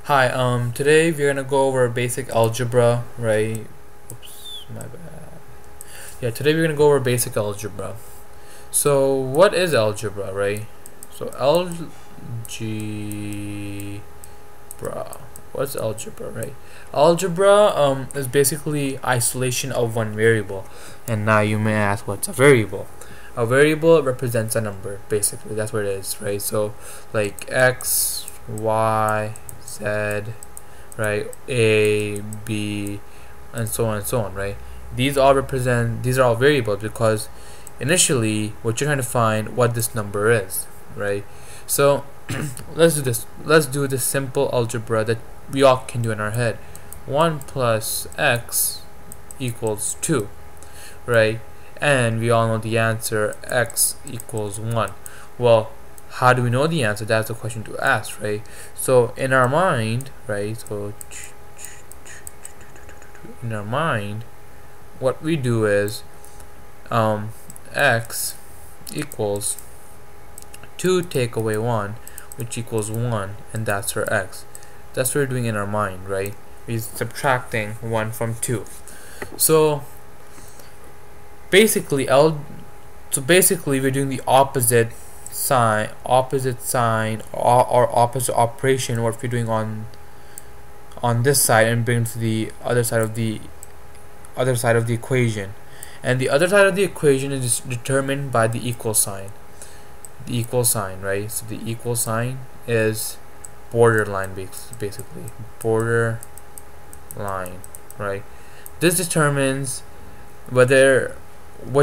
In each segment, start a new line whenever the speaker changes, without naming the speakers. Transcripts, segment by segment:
Hi, today we're gonna go over basic algebra, right? Oops, my bad. Yeah, today we're gonna go over basic algebra. So, what is algebra, right? So, what's algebra, right? Algebra, is basically isolation of one variable. And now you may ask, what's a variable? A variable represents a number, basically. That's what it is, right? So, like x, y, z, right, a, b, and so on, right? These all variables because initially what you're trying to find what this number is, right? So let's do this simple algebra that we all can do in our head. 1 plus x equals 2, right? And we all know the answer, x equals 1. Well, how do we know the answer? That's the question to ask, right? So in our mind, right, in our mind, what we do is x equals 2 take away 1, which equals 1, and that's our x. That's what we're doing in our mind, right? We're subtracting 1 from 2. So basically we're doing the opposite sign or opposite operation what we're doing on this side, and bring to the other side of the equation. And the other side of the equation is determined by the equal sign. Right? So the equal sign is borderline, basically borderline, right? This determines what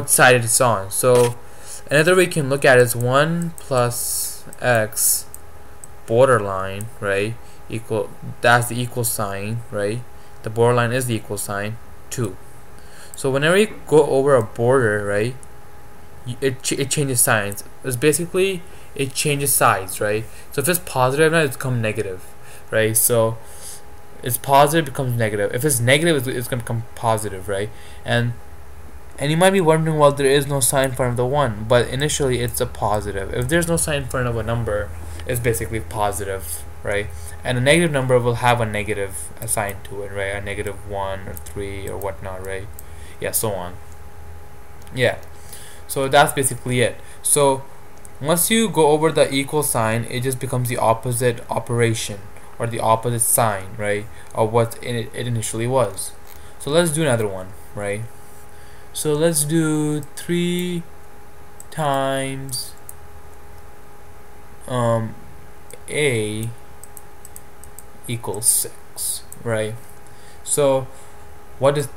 side it's on. So another way you can look at it is 1 plus x borderline, right, that's the equal sign, right? The borderline is the equal sign 2. So whenever you go over a border, right, it changes signs. It's basically, it changes sides, right? So if it's positive now, it's become negative, right? So it's positive becomes negative. If it's negative, it's going to become positive, right? And you might be wondering, well, there is no sign in front of the 1, but initially it's a positive. If there's no sign in front of a number, it's basically positive, right? And a negative number will have a negative assigned to it, right? A negative 1 or 3 or whatnot, right? Yeah, so on. Yeah, so that's basically it. So once you go over the equal sign, it just becomes the opposite operation or the opposite sign, right, of what it initially was. So let's do another one, right? So let's do 3 times a equals 6, right? So what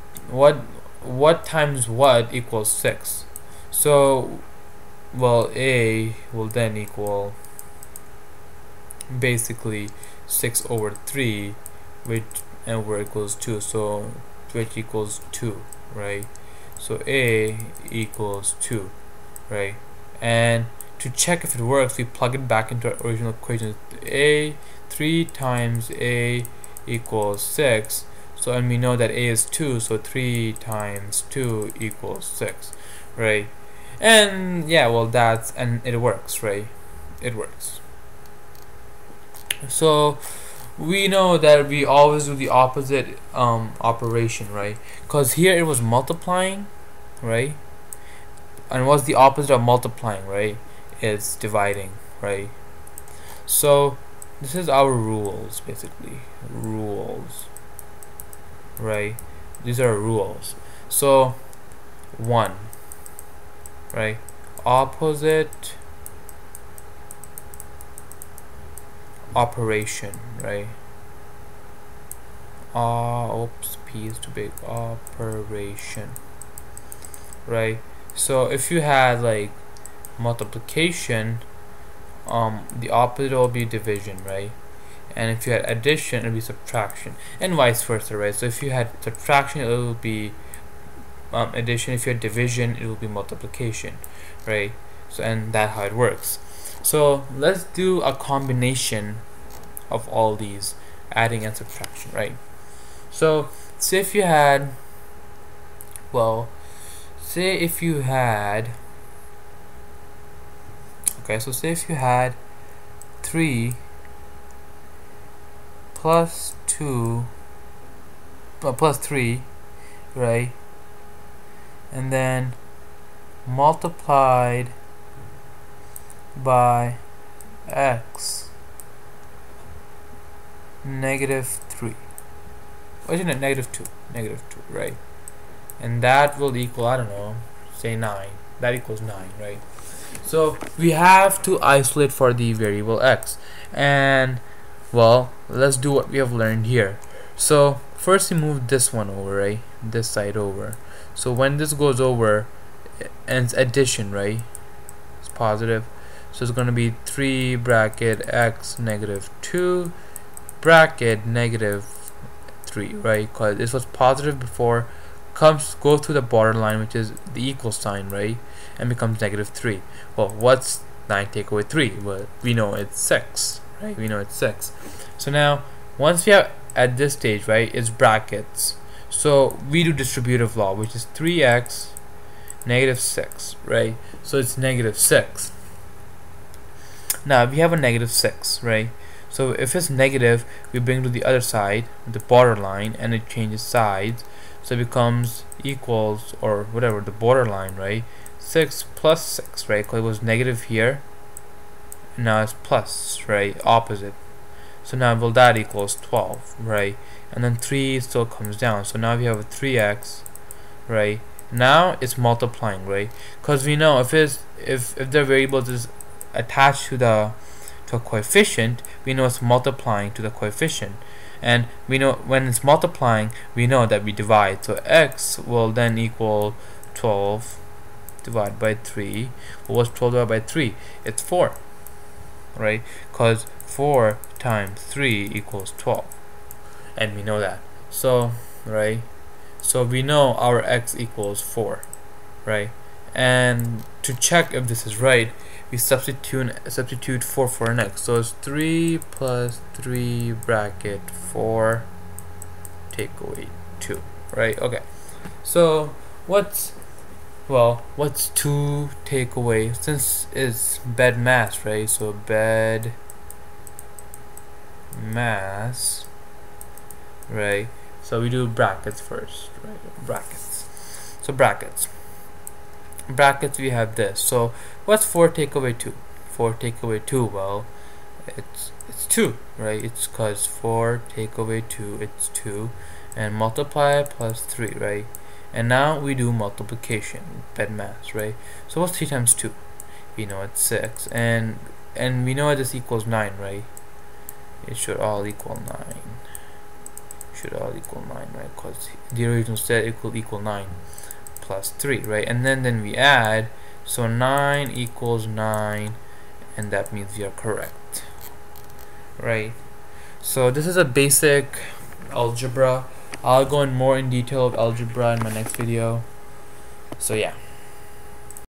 times what equals 6? So, well, a will then equal basically 6 over 3, which equals 2, so which equals 2, right? So a equals 2, right? And to check if it works, we plug it back into our original equation. 3 times a equals 6. So, and we know that a is 2, so 3 times 2 equals 6, right? And yeah, well, and it works, right? It works. So we know that we always do the opposite operation, right? Because here it was multiplying, right? And what's the opposite of multiplying, right? It's dividing, right? So this is our rules, basically. Rules, right? These are rules. So 1, right? Opposite operation, right? Oops, P is too big. Operation, right? So if you had like multiplication, the opposite will be division, right? And if you had addition, it will be subtraction, and vice versa, right? So if you had subtraction, it will be addition. If you had division, it will be multiplication, right? So, and that's how it works. So let's do a combination of all these, adding and subtraction, right? So say if you had, okay, so say if you had 3 plus 2 plus 3, right, and then multiplied by x negative 3. Or isn't it negative 2? Negative 2, right? And that will equal, I don't know, say 9. That equals 9, right? So we have to isolate for the variable x. And, well, let's do what we have learned here. So first we move this one over, right? This side over. So when this goes over, and it's addition, right? It's positive. So it's going to be 3 bracket x negative 2 bracket negative 3, right? Because this was positive before, go through the borderline, which is the equal sign, right? And becomes negative 3. Well, what's 9 take away 3? Well, we know it's 6, right? We know it's 6. So now, once we have at this stage, right, it's brackets. So we do distributive law, which is 3x negative 6, right? So it's negative 6. Now we have a negative 6, right? So if it's negative, we bring to the other side, the borderline, and it changes sides. So it becomes equals, or whatever, the borderline, right? 6 plus 6, right? Because it was negative here. Now it's plus, right? Opposite. So now, well, that equals 12, right? And then 3 still comes down. So now we have a 3x, right? Now it's multiplying, right? Because we know if the variable is attached to a coefficient, we know it's multiplying to the coefficient, and we know when it's multiplying, we know that we divide. So x will then equal 12 divided by 3. What's 12 divided by 3? It's 4, right? Because 4 times 3 equals 12, and we know that. So, right, so we know our x equals 4, right? And to check if this is right, we substitute 4 for an x. So it's 3 plus 3 bracket 4 take away 2, right? Okay. So what's 2 take away, since it's bed mass, right? So bed mass, right? So we do brackets first, right? Brackets. So brackets we have this. So what's 4 take away 2? 4 take away 2, well, it's 2, right? It's because 4 take away 2, it's 2, and multiply plus 3, right? And now we do multiplication, bed mass, right? So what's 3 times 2? We know it's 6, and we know this equals 9, right? It should all equal 9. Should all equal 9, right? Because the original said it will equal 9 plus 3, right? And then we add, so 9 equals 9, and that means we are correct, right? So this is a basic algebra. I'll go in more in detail of algebra in my next video. So yeah.